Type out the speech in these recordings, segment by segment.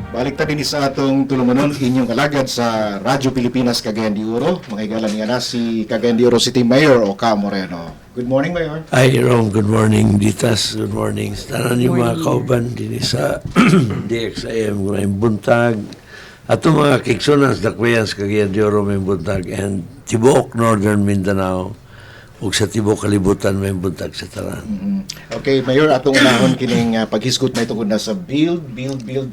Balik ta din sa atong tulumanon inyong alagad sa Radyo Pilipinas, Cagayan de Oro. Mga igalan niya na si Cagayan de Oro City Mayor Oka Moreno. Good morning, Mayor. Hi, Ron. Good morning, Ditas. Good morning. Tanan yung mga kauban din sa DXIM, ngayong buntag. Ato mga kiksunas, dakwayan sa Cagayan de Oro, may buntag. And Tibuok, Northern Mindanao, ug sa Tibuok Kalibutan, may buntag sa talan. Okay, Mayor, atong unahon kining paghisgot na itong na sa build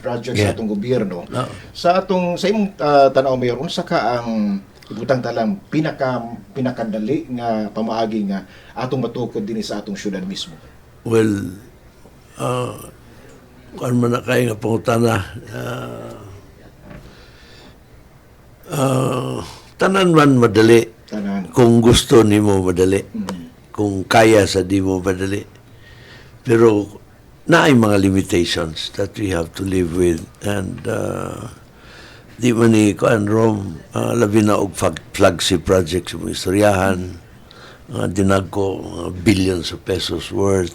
project sa atong gobyerno. No. Sa imong tanaw, Mayor, unsa ka ang ibutang talang pinakadali nga pamaagi nga atong matukod din sa atong syudad mismo? Well, kung man na kayo nga pangutana, tanan man madali. Tanan. Kung gusto ni mo madali. Kung kaya sa di mo madali. Pero naay mga limitations that we have to live with. And di man ni Kuan Rom, labi na og flagship projects mo istoryahan, dinagko billions of pesos worth,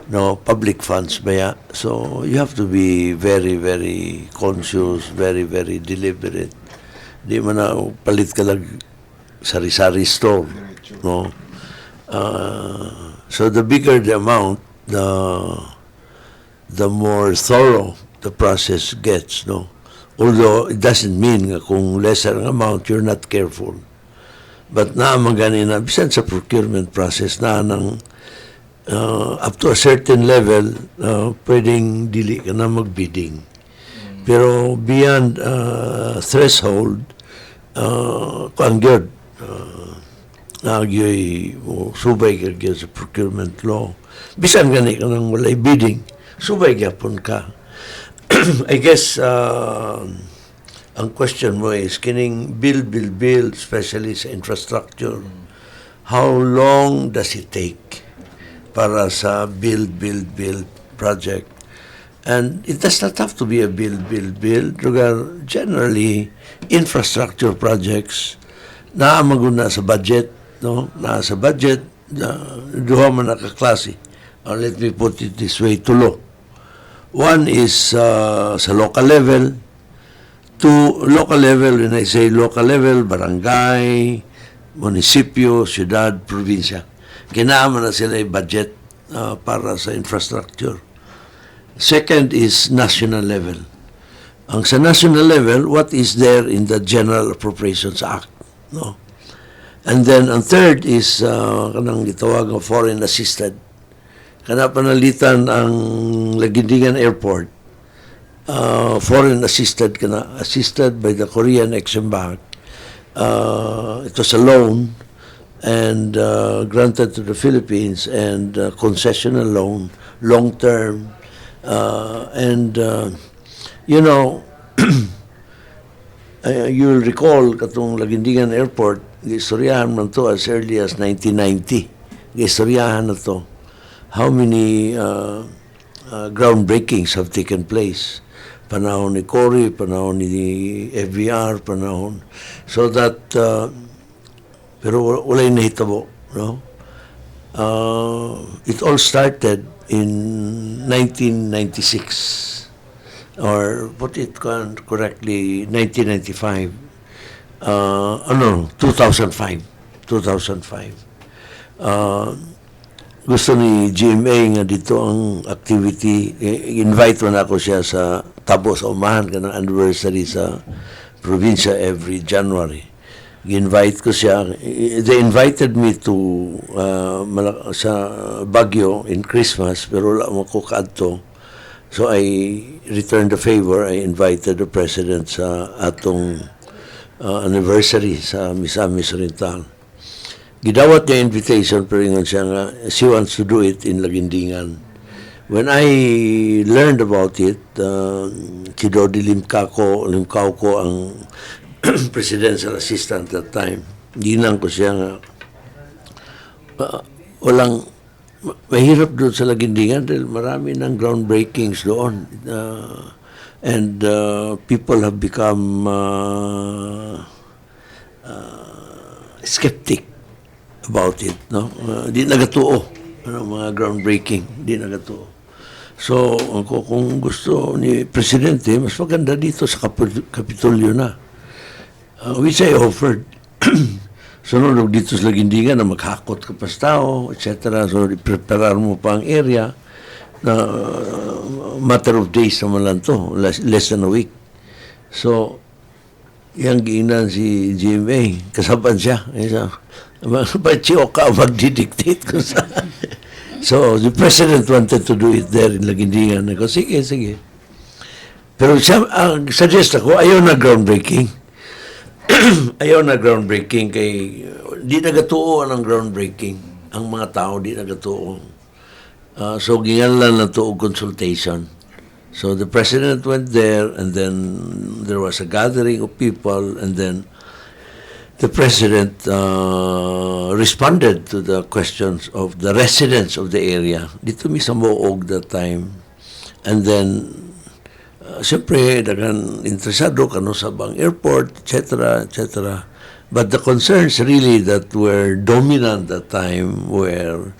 no, public funds baya. So you have to be very, very conscious, very, very deliberate. Di man na palit ka lang sari-sari store, no. So the bigger the amount, the more thorough the process gets, no. Although it doesn't mean nga kung lesser ang amount, you're not careful. But naamang ganin na, bisan sa procurement process na nang up to a certain level, pwedeng dili ka na magbidding. Pero beyond threshold, kung gyud, nagyoy subay ka gyud sa procurement law. Bisan gani ka nang walay bidding, subay gyapon ka. I guess ang question mo is kining build, especially sa infrastructure. How long does it take para sa build project? And it does not have to be a build. Generally, infrastructure projects na maguna sa budget, no? Na sa budget, duha man nakaklase. Let me put it this way, tulo. One is sa local level. Two, local level, when I say local level, barangay, munisipyo, syudad, probinsya. Kinaaman na sila yung budget para sa infrastructure. Second is national level. Ang sa national level, what is there in the General Appropriations Act, no? And then ang third is kanang gitawag ng foreign assisted. Kana panalitan ang Lagindingan Airport, foreign assisted kana, assisted by the Korean Exim Bank. It was a loan and granted to the Philippines, and concessional loan, long term. You know, you'll recall katong Lagindingan Airport, giistoryahan man to as early as 1990. Giistoryahan na to. How many groundbreakings have taken place? Panahon ni Cory, panahon ni FVR, panahon. So that, pero walay nahitabo, no? It all started in 1996, or put it correctly, 1995. 2005. Gusto ni GMA nga dito ang activity. Invite mo na ako siya sa tabo sa umahan ka ng anniversary sa probinsya every January. Invite ko siya. They invited me to sa Baguio in Christmas, pero wala mo ko kaadto. So I returned the favor. I invited the president sa atong anniversary sa Misamis Oriental. Gidawat niya invitation, pero ingon siya nga, she wants to do it in Lagindingan. When I learned about it, si Dodi Limcao ko ang presidential assistant at that time. Ginang ko siya nga, walang, mahirap doon sa Lagindingan dahil marami ng groundbreakings doon. And people have become skeptic about it, no? Di nagatuo, mga groundbreaking, di nagatuo. So, kung gusto ni Presidente, mas maganda dito sa Kapitolyo na. Which I offered. Sunod dito sa Lagindingan na maghakot ka pa sa tao, etc. So, i-preparar mo pa ang area na matter of days naman lang to, less than a week. So, yung giinan si GMA, kasaban siya. Ba't siya ka magdidictate ko sa... So, the President wanted to do it there in Lagindingan. Ako, sige. Pero siya, suggest ako, ayaw na groundbreaking. Ayaw na groundbreaking kay di nagatuo ang groundbreaking. Ang mga tao di nagatuo. So, gingalan na to consultation. So, the President went there and then there was a gathering of people and then the President responded to the questions of the residents of the area. Dito mi sa Moog that time. And then, siyempre, dagan interesado kano sa bang airport, etc. But the concerns really that were dominant that time were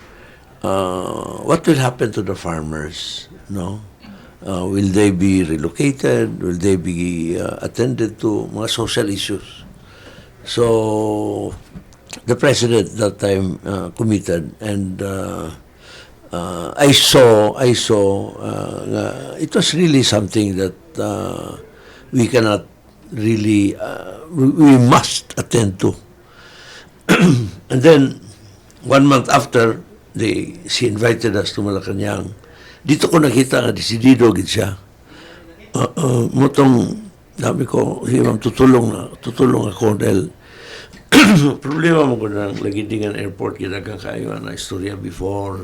what will happen to the farmers, no? Will they be relocated? Will they be attended to? Mga social issues. So, the President that time committed and I saw it was really something that we cannot really, we must attend to. And then, 1 month after, she invited us to Malacanang. Dito ko nakita nga, desidido gid siya. Mutong, sabi ko, ma'am, tutulong ako dahil problema mo ko ng Lagindingan Airport, ginagang kayo na istorya before,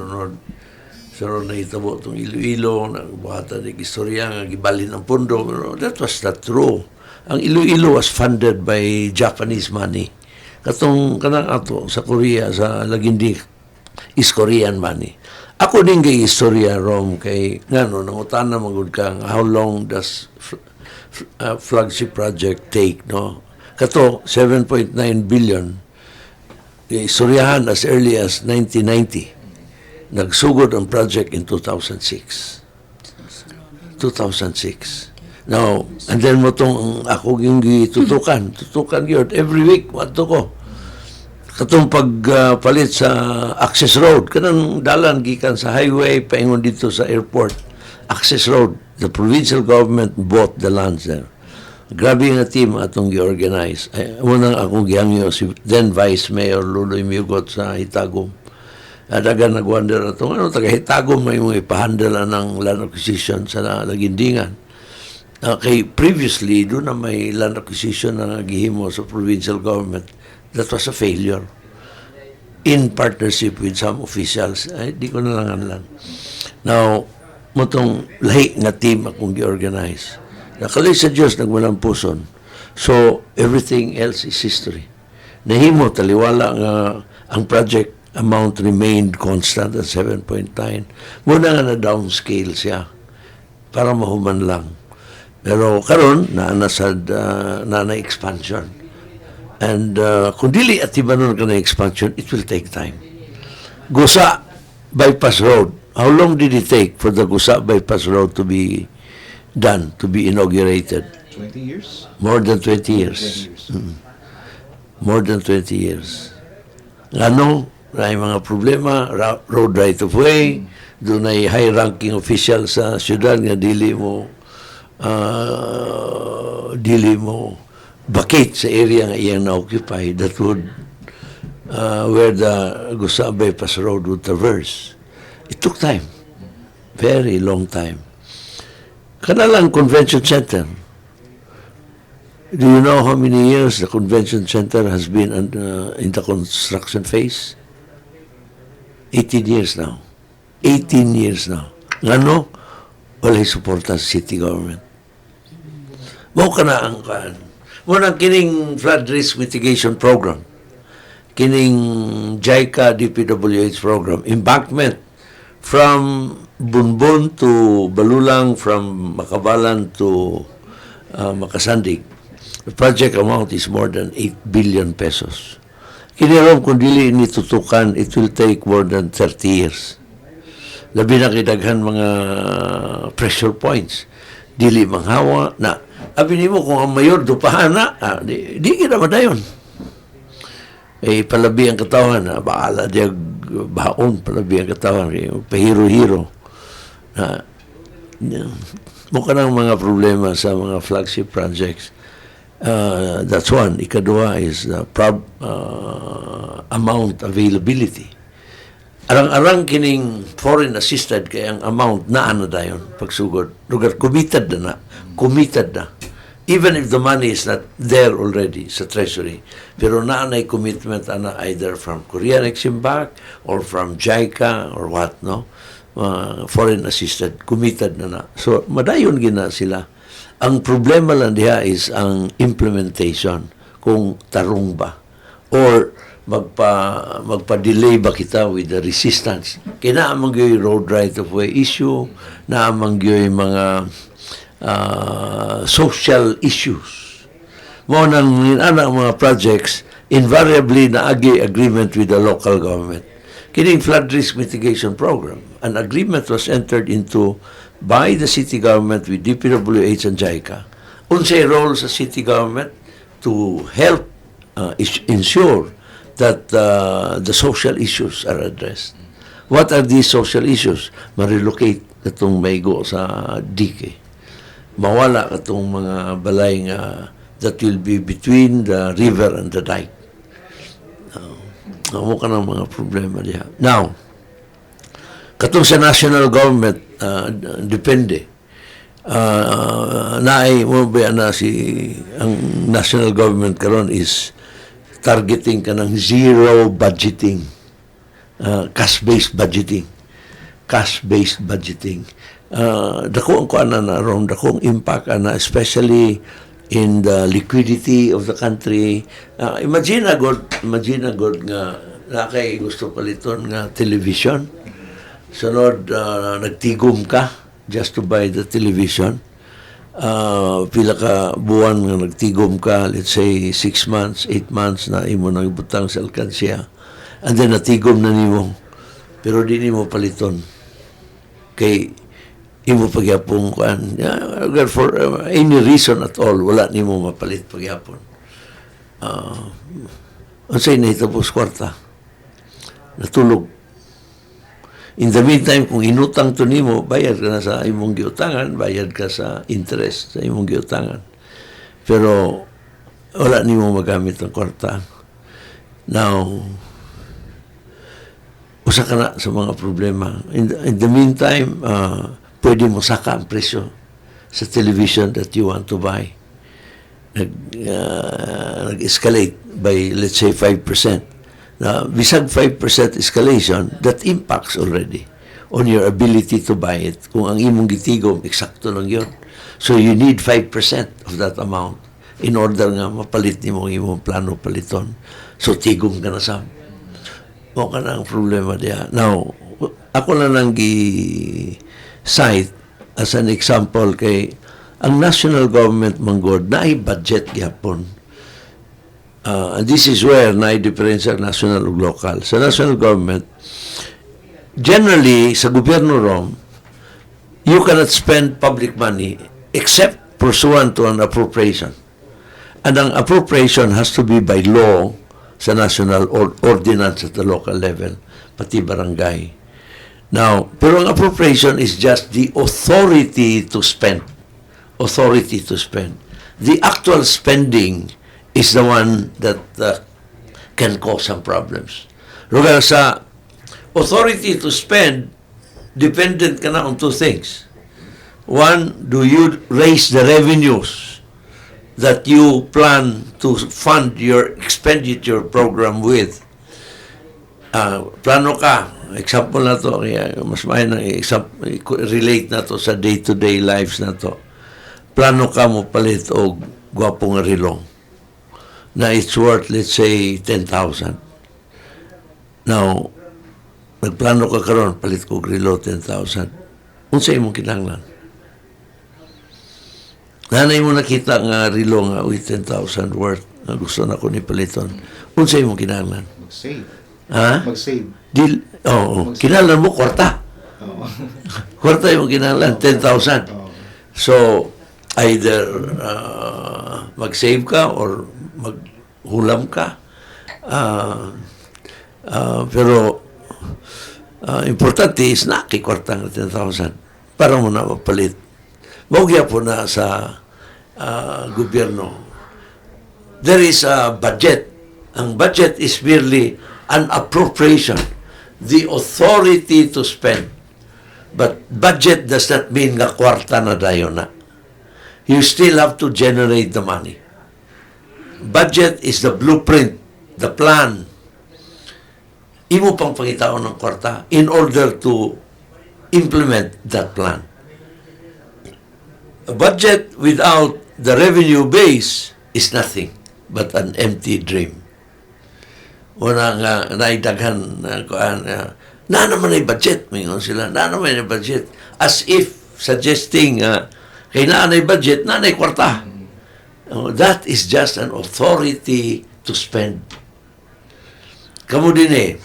so na itabo itong Iloilo, nagbuhatan ng istorya, nga gibalin ang pondo. That was not true. Ang Iloilo was funded by Japanese money. Katong kanang ato sa Korea, sa Laginding, is Korean money. Ako din kay istorya, Rom, kay ngano, nangutan na magud kang how long does flagship project take, no? Kato, 7.9 billion. Istoryahan as early as 1990. Nagsugod ang project in 2006. Now, and then mo tong ako yung tutukan yun. Every week, wato ko. Katong pagpalit sa access road, kanang dalan gikan sa highway, paingon dito sa airport. Access road, the provincial government bought the lands there. Grabe nga team atong gi-organize. Unang akong gihangyo si then Vice Mayor Luloy Miugot sa Hitagom. Dagan nag-wonder na itong taga-Hitagom may mga ipahandala ng land acquisition sa Lagindingan. Kay previously, doon na may land acquisition na nagihimo sa provincial government. That was a failure. In partnership with some officials. Ay, di ko na lang anlan. Now, motong lahi nga team akong gi-organize. Nakalay sa Diyos, nagwalang puson. So, everything else is history. Nahimo, taliwala nga ang project amount remained constant at 7.9. Muna nga na downscale siya para mahuman lang. Pero karon naanasad na expansion. And kung dili at ibanon ka na expansion, it will take time. Gusa Bypass Road, how long did it take for the Gusa Bypass Road to be done, to be inaugurated? 20 years? More than 20 years. More than 20 years. Ano? May mga problema, road right of way, doon ay high-ranking official sa syudad nga dili mo vacate sa area nga iyang na-occupy that would where the Gusa Bypass Road would traverse. It took time. Very long time. Kanalang Convention Center. Do you know how many years the Convention Center has been in the construction phase? 18 years now. 18 years now. Ngano? Wala'y suporta sa city government. Mo ka na ang kaan. Mo na kining flood risk mitigation program. Kining JICA DPWH program. Embankment from Bunbon to Balulang, from Makabalan to Makasandig. The project amount is more than 8 billion pesos. Kinirom kung dili nitutukan, it will take more than 30 years. Labi na kidaghan mga pressure points. Dili manghawa na. Abi nimo kung ang mayor dupahan na, di kita madayon. Palabi ang katawan, baala diya baon, palabi ang katawan, pahiro-hiro. Mukha ng mga problema sa mga flagship projects. That's one. Ikadua is amount availability. Arang-arang kining foreign assisted kaya ang amount na dayon pagsugod. Lugar committed na. Even if the money is not there already sa treasury. Pero naanay commitment either from Korean Exim Bank or from JICA or what, no? Foreign assisted, committed na. So, madayon gina sila. Ang problema lang diha is ang implementation, kung tarong ba. Or magpa-delay ba kita with the resistance. Kaya naamang yung road right-of-way issue, naamang yung mga social issues. Mo nang mga projects, invariably naagi agreement with the local government. Kining flood risk mitigation program, an agreement was entered into by the city government with DPWH and JICA. Unsay role sa city government to help ensure that the social issues are addressed. What are these social issues? Ma-relocate itong maigo sa DK. Mawala itong mga balay nga that will be between the river and the dike. Mukha ng mga problema diya. Now, katong sa national government, depende. Naay mo ba na ang national government karon is targeting ka ng zero budgeting, cash-based budgeting. Dako ang kuan na ron, dako ang impact na, especially in the liquidity of the country. Imagine a good nga nakay gusto paliton nga television. Sunod, nagtigom ka just to buy the television. Pila ka buwan nga nagtigom ka, let's say 6 months, 8 months na imo nang ibutang sa alkansya, and then natigom na nimo, pero di nimo paliton kay imo pagyapon kuan, for any reason at all, wala nimo mapalit pagyapon. Unsay nahitabo kwarta, natulog. In the meantime, kung inutang to nimo, bayad ka na sa imong giutangan, bayad ka sa interest sa imong giutangan. Pero wala nimo magamit ang kwarta. Now, usa ka na sa mga problema. In the meantime, pwede mo saka ang presyo sa television that you want to buy. Nag-escalate by, let's say, 5%. Now, bisag 5% escalation, that impacts already on your ability to buy it. Kung ang imong gitigom, eksakto lang yun. So, you need 5% of that amount in order nga mapalit ni mong imong plano paliton. So, tigom ka na sa. O ka na ang problema diya. Now, ako na nang gi-cite as an example kay ang national government manggod na ay budget gyapon. And this is where na-difference ang national ug local. Sa national government, generally, sa gobyerno rom, you cannot spend public money except pursuant to an appropriation. And ang appropriation has to be by law sa national ordinance at the local level, pati barangay. Now, pero ang appropriation is just the authority to spend. Authority to spend. The actual spending is the one that can cause some problems. Lugar sa authority to spend, dependent ka na on two things. One, do you raise the revenues that you plan to fund your expenditure program with? Plano ka, example na to, mas may nang relate na to sa day-to-day lives na to. Plano ka mo palit o gwapong rilong na it's worth, let's say, 10,000. Now, nagplano ka karon palit ko grilo 10,000. Unsay imong kinahanglan? Nanay mo nakita nga rilo nga 10,000 worth na gusto na ko ni paliton. Unsay imong kinahanglan? Mag-save. Ha? Mag-save. Kinahanglan mo kwarta. Kwarta yung kinahanglan, 10,000. Oo. So, either mag-save ka or maghulam ka. Pero, importante is nakikwarta ng 10,000 para mo na mapalit. Mawagya po na sa gobyerno. There is a budget. Ang budget is merely an appropriation, the authority to spend. But budget does not mean nga kwarta na dayon na. You still have to generate the money. Budget is the blueprint, the plan. Imo pang pangitaon ng kwarta in order to implement that plan. A budget without the revenue base is nothing but an empty dream. Wala nga naidaghan na naman ay budget, mingon sila, na naman ay budget, as if suggesting kay na ay budget, na ay kwarta. That is just an authority to spend. Kamu din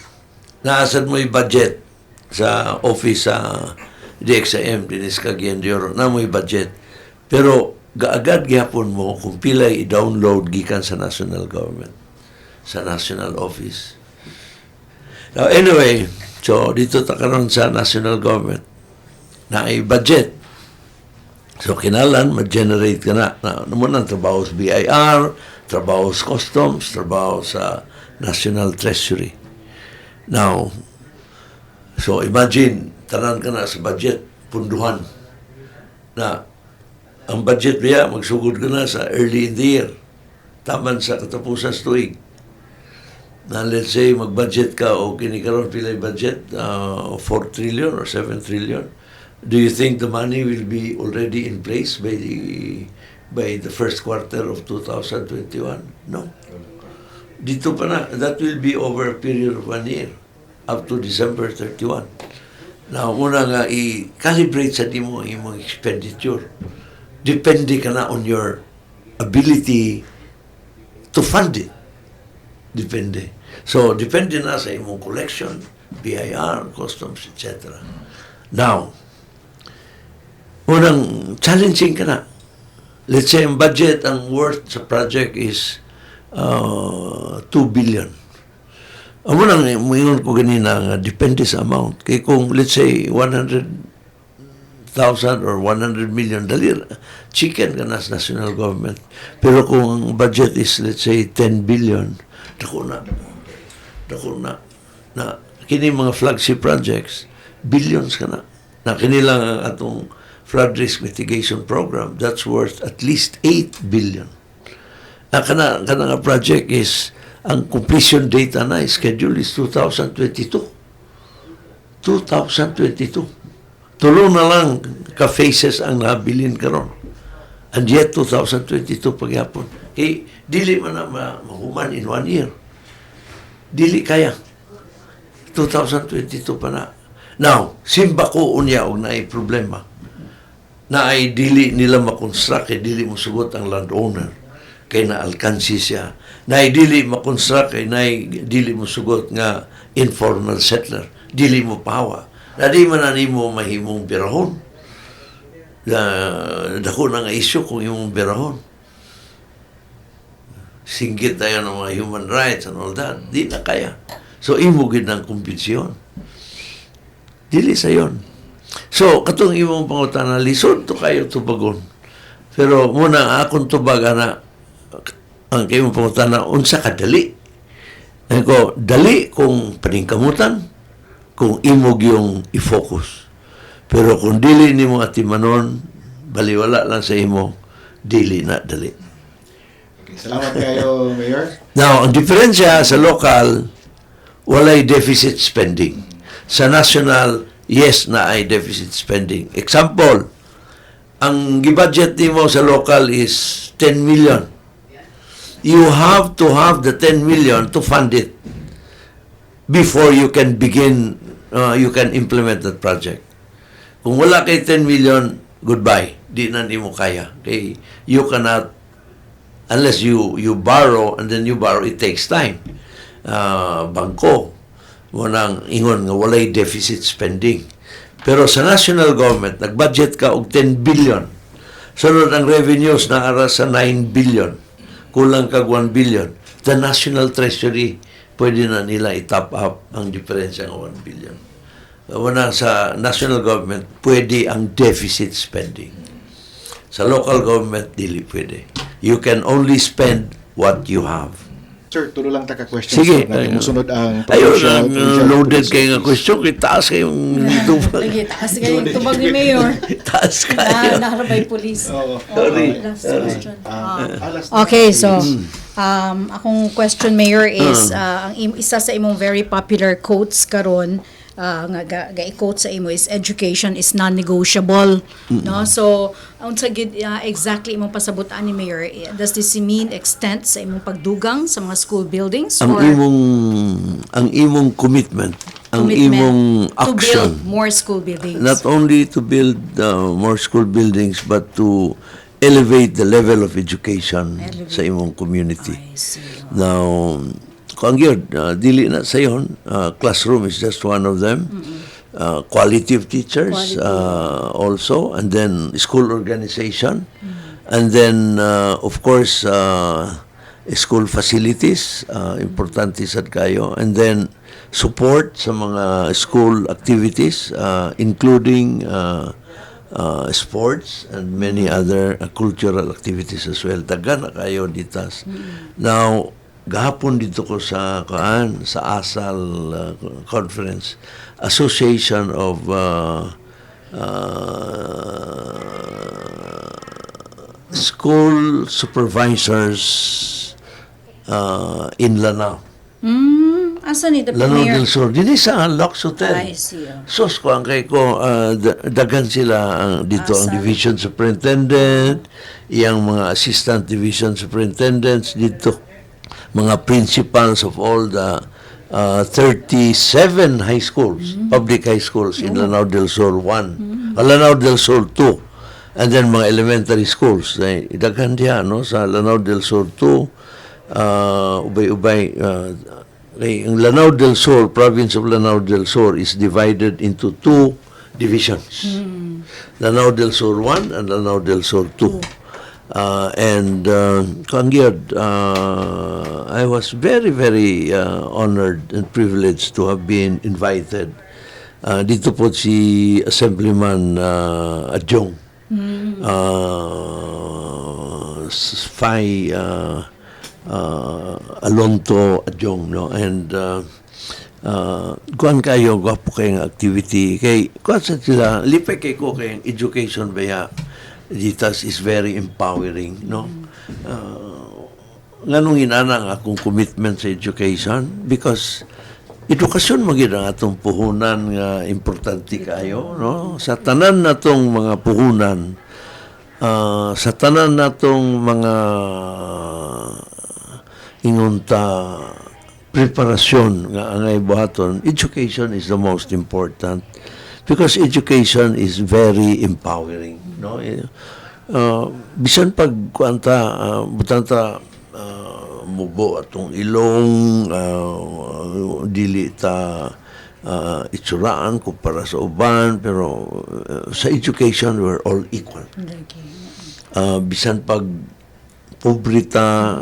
naasad mo yung budget sa office sa DXIM, dinis kagyan diyor, na mo yung budget. Pero gaagad gyapon mo kung pila i-download gikan sa national government, sa national office. Now anyway, so dito ta karon sa national government na ay budget. So kinalan mag-generate ka na muna trabaho sa BIR, trabaho sa customs, trabaho sa National Treasury. Now, so imagine tanan ka na sa budget, punduhan na ang budget niya, magsugod ka na sa early in the year, taman sa katapusan sa tuig. Na let's say, mag-budget ka o kinikaroon pilay budget, 4 trillion or 7 trillion. Do you think the money will be already in place by the first quarter of 2021? No. Dito pa na, that will be over a period of 1 year, up to December 31. Now, muna nga i-calibrate sa imong expenditure. Depende ka na on your ability to fund it. Depende. So, depende na sa imong collection, BIR, customs, etc. Now, unang challenging ka na. Let's say, ang budget, ang worth sa project is 2 billion. Ang unang muingon ko ganina nga depende sa amount. Kaya kung, let's say, 100,000 or 100 million, dali, chicken ka na sa national government. Pero kung ang budget is, let's say, 10 billion, dako na. Kini mga flagship projects, billions ka na. Na kini lang ang atong flood risk mitigation program, that's worth at least 8 billion. Na kana project is, ang completion date na schedule is 2022. 2022. Tulo na lang ka-phases ang nabilin karon. And yet, 2022 pagyapon. Kaya, dili man na mahuman in 1 year. Dili kaya. 2022 pa na. Now, simba ko unya og naay problema. Na ay dili nila makonstruct, dili mo sugot ang landowner. Kay na-alkansi siya. Na ay dili makonstruct, na ay dili mo sugot nga informal settler. Dili mo pawa. Na di man na mo mahimong birahon. Dako na nga isyo kung imong birahon. Singgit tayo ng mga human rights and all that. Di na kaya. So, imugid ng kumpensyon. Dili sa yon. So, katong imong pangutana, lisod to kayo tubagon. Pero muna, akong tubaga na, ang imong pangutana, unsa ka dali. Ko, dali kung paningkamutan, kung imog yung i-focus. Pero kung dili ni mo atimanon, baliwala lang sa imo, dili na dali. Okay, salamat kayo, Mayor. Now, ang diferensya sa local, walay deficit spending. Sa national, yes na ay deficit spending. Example, ang gibudget nimo sa local is 10 million. You have to have the 10 million to fund it before you can begin, you can implement that project. Kung wala kay 10 million, goodbye. Di na nimo kaya. Okay? You cannot, unless you borrow, and then you borrow, it takes time. Bangko, mo nang ingon nga walay deficit spending. Pero sa national government, nag-budget ka og 10 billion. Sunod ang revenues na ara sa 9 billion. Kulang kag 1 billion. The national treasury, pwede na nila i-top up ang diferensya ng 1 billion. Una sa national government, pwede ang deficit spending. Sa local government, dili pwede. You can only spend what you have. Sir, tulo lang taka question. Sige. Sir, musunod ang Ayun, loaded kayo nga question. Kaya taas kayong tubag. Lagi, taas kayo yung tubag ni Mayor. Taas kayo. Naharabay police. Sorry. Last question. Okay, So, akong question, Mayor, is ang isa sa imong very popular quotes karon nga ga-quote sa imo is education is non-negotiable, no? So unsa gid exactly imong pasabutan ni Mayor, does this mean extent sa imong pagdugang sa mga school buildings, Ang imong commitment, ang imong to action, build more school buildings? not only to build more school buildings but to elevate the level of education sa imong community. I see. Now, kung yun, dili na sa yun, classroom is just one of them. Quality of teachers also, and then school organization, and then of course school facilities, importante sad kayo, and then support sa mga school activities, including sports and many other cultural activities as well. Dagan na kayo ditas. Now, gahapon dito ko sa ASAL conference, Association of School Supervisors in Lanao. Asan ni the Lanao Mayor? del Sur. Dili sa Lux Hotel. I see. Sos ko ang kay ko, dagan sila dito ang division superintendent, iyang mga assistant division superintendents dito, mga principals of all the 37 high schools, public high schools in Lanao del Sur 1, Lanao del Sur 2, and then mga elementary schools. Daghan diya, no? Sa Lanao del Sur 2, ubay-ubay, ang Lanao del Sur, province of Lanao del Sur is divided into two divisions. Lanao del Sur 1 and Lanao del Sur 2. I was very, very honored and privileged to have been invited. Dito po si Assemblyman Adjong, Fay Alonto Adjong, no? And kuan kayo, gwapo kayong activity. Kay, kuan sa sila, lipay kay ko kayong education baya ditas is very empowering, no? Nganong inana ang akong commitment sa education? Because edukasyon magid ang atong puhunan nga importante kayo, no? Sa tanan natong mga puhunan, sa tanan natong mga ingunta preparasyon nga angay buhaton, education is the most important because education is very empowering, no? Bisan pag kuanta butanta mubo atong ilong dili ta itsuraan kumpara sa uban, pero sa education we're all equal. Bisan pag pobrita,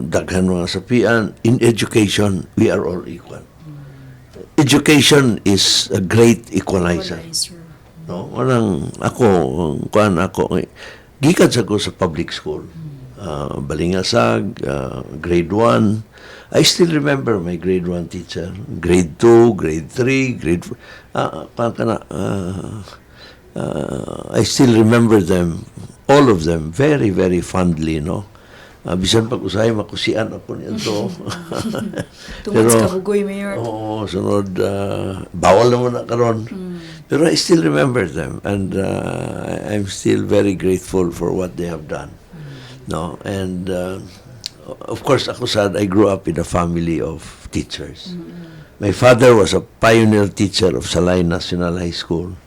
daghan mga sapian, in education we are all equal. Education is a great equalizer. No, orang ako gikan sa ko sa public school. Balingasag, grade 1. I still remember my grade 1 teacher. Grade 2, grade 3, grade I still remember them, all of them, very, very fondly, no? Bisan pag usahay makusian ako nito. Tungod sa kabugoy, Mayor. Oo, sunod, bawal naman na karon. Pero I still remember them, and I'm still very grateful for what they have done. No, and of course, ako sad, I grew up in a family of teachers. My father was a pioneer teacher of Salay National High School.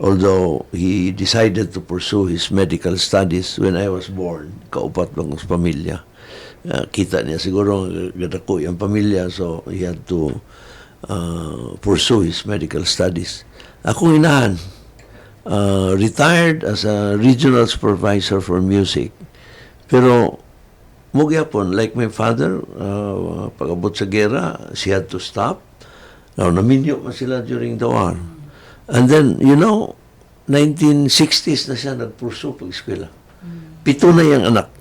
Although he decided to pursue his medical studies when I was born, kaupat lang sa pamilya. Kita niya siguro gadako yung pamilya, so he had to pursue his medical studies. Akong inahan, retired as a regional supervisor for music. Pero, mugyapon, like my father, pag-abot sa gera, she had to stop. Now, naminyo man sila during the war. And then, 1960s na siya nagpursu pag-eskwela. Pito na yung anak.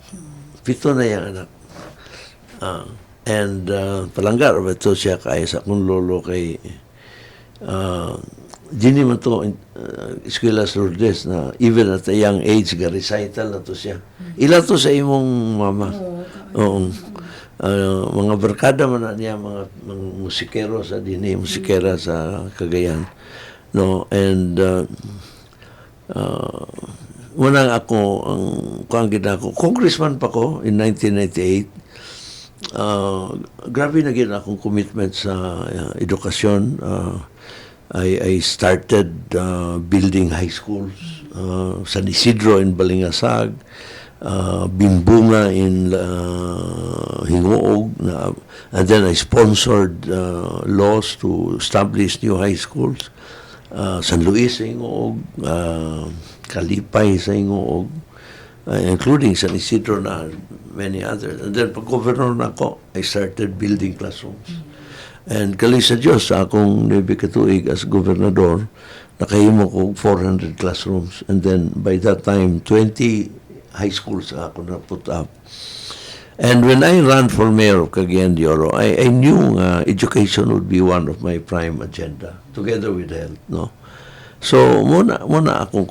And palanggar, ito siya kaya sa akong lolo kay dini man to eskwela sa Lourdes na even at a young age ga recital na to siya. Ila to sa imong mama. Oo. Mga barkada man na niya mga musikero sa dini, musikera sa Cagayan. No, and unang ako ang ginako congressman pa ko in 1998. Grabe na gina akong commitment sa edukasyon. I started building high schools, San Isidro in Balingasag, Bimbunga in Hingoog, and then I sponsored laws to establish new high schools. San Luis sa Hingoog, Kalipay sa Hingoog, including San Isidro na many others. And then pag governor na ako, I started building classrooms. And kali sa Diyos, sa akong nabikatuig as gobernador, nakahimo ko 400 classrooms. And then by that time, 20 high schools ako na put up. And when I ran for mayor of Cagayan de Oro, I knew education would be one of my prime agenda, together with health. No? So, muna akong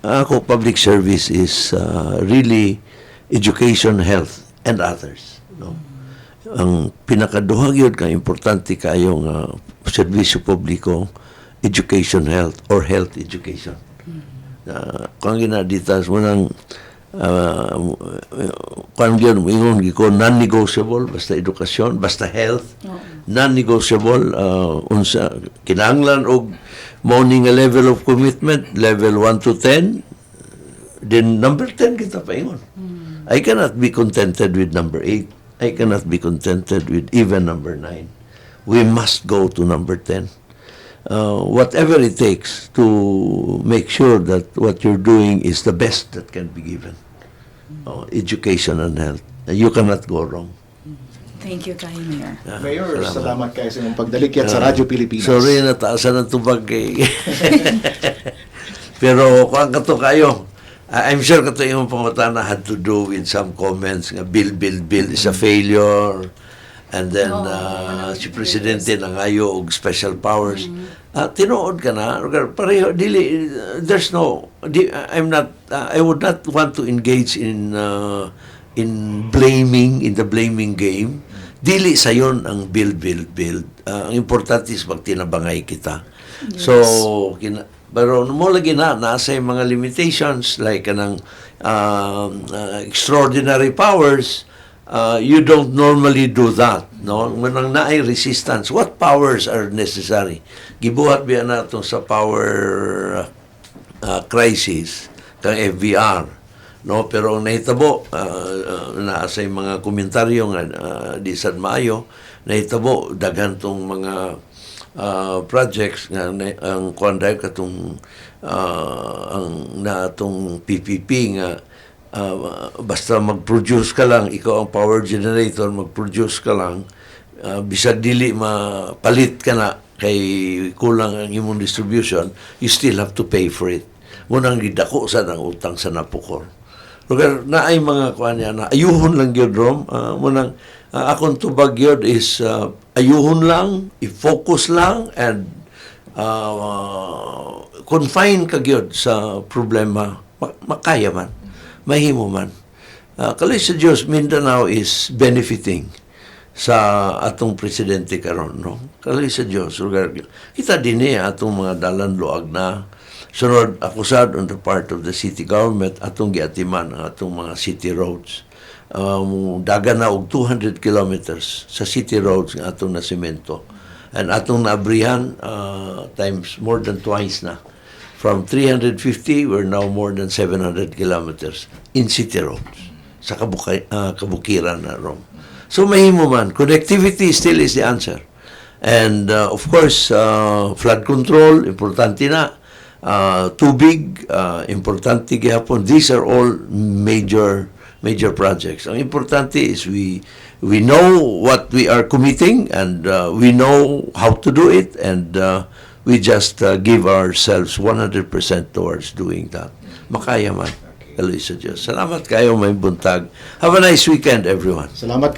ako public service is really education, health, and others. No? Ang pinakaduhang yun ka importante kayong serbisyo publiko, education, health, or health education. Kung ginaditas mo ng kung yun, ingon ko, non-negotiable, basta edukasyon, basta health, non-negotiable, unsa, kinahanglan og morning a level of commitment, level 1 to 10, then number 10 kita pa ingon. I cannot be contented with number 8. I cannot be contented with even number 9. We must go to number 10. Whatever it takes to make sure that what you're doing is the best that can be given. Education and health. You cannot go wrong. Thank you, kayo, Mayor. Mayor, salamat kayo sa inyong pagdalikyat sa Radyo Pilipinas. Sorry, nataasan ang tubag kay... Pero kung kato kayo, I'm sure kato yung pangatana had to do with some comments nga bill is a failure, and then si Presidente nangayo og special powers. Tinuod ka na, pareho, dili, there's no, I would not want to engage in blaming, in the blaming game. Dili sayon ang build. Ang importante is magtinabangay kita. Yes. So, pero mo lagi nasa yung mga limitations like kanang extraordinary powers, you don't normally do that, no? Manang naay resistance, what powers are necessary? Gibuhat biya nato sa power crisis kang FVR, no? Pero ang nahitabo nasa yung mga komentaryo nga di sad maayo, nahitabo daghan tong mga projects nga ang kuanday katong ang natong PPP nga basta mag-produce ka lang, ikaw ang power generator, mag-produce ka lang, bisag dili mapalit ka na kay kulang ang imong distribution, you still have to pay for it. Munang gidako sa ng utang sa napukor. Lugar na ay mga kuan na ayuhon lang gyud rom, munang akong tubag yun is ayuhon lang, i-focus lang, and confine ka yun sa problema. Makaya man, mahimo man. Kalay sa Diyos, Mindanao is benefiting sa atong presidente karon, no? Kalay sa Diyos, kita din atong mga dalan luag na. Sunod, akusad on the part of the city government, atong giatiman ang atong mga city roads. Dagan na og 200 kilometers sa city roads nga atong nasemento, and atong naabrihan times more than twice na. From 350 we're now more than 700 kilometers in city roads sa kabukiran na rom. So mahimo man, connectivity still is the answer. And of course, flood control, importante na. Tubig, importante gihapon. These are all major projects. Ang importante is we know what we are committing, and we know how to do it, and we just give ourselves 100% towards doing that. Makaya man. Eloisa Diyos. Salamat kayo, may buntag. Have a nice weekend, everyone. Salamat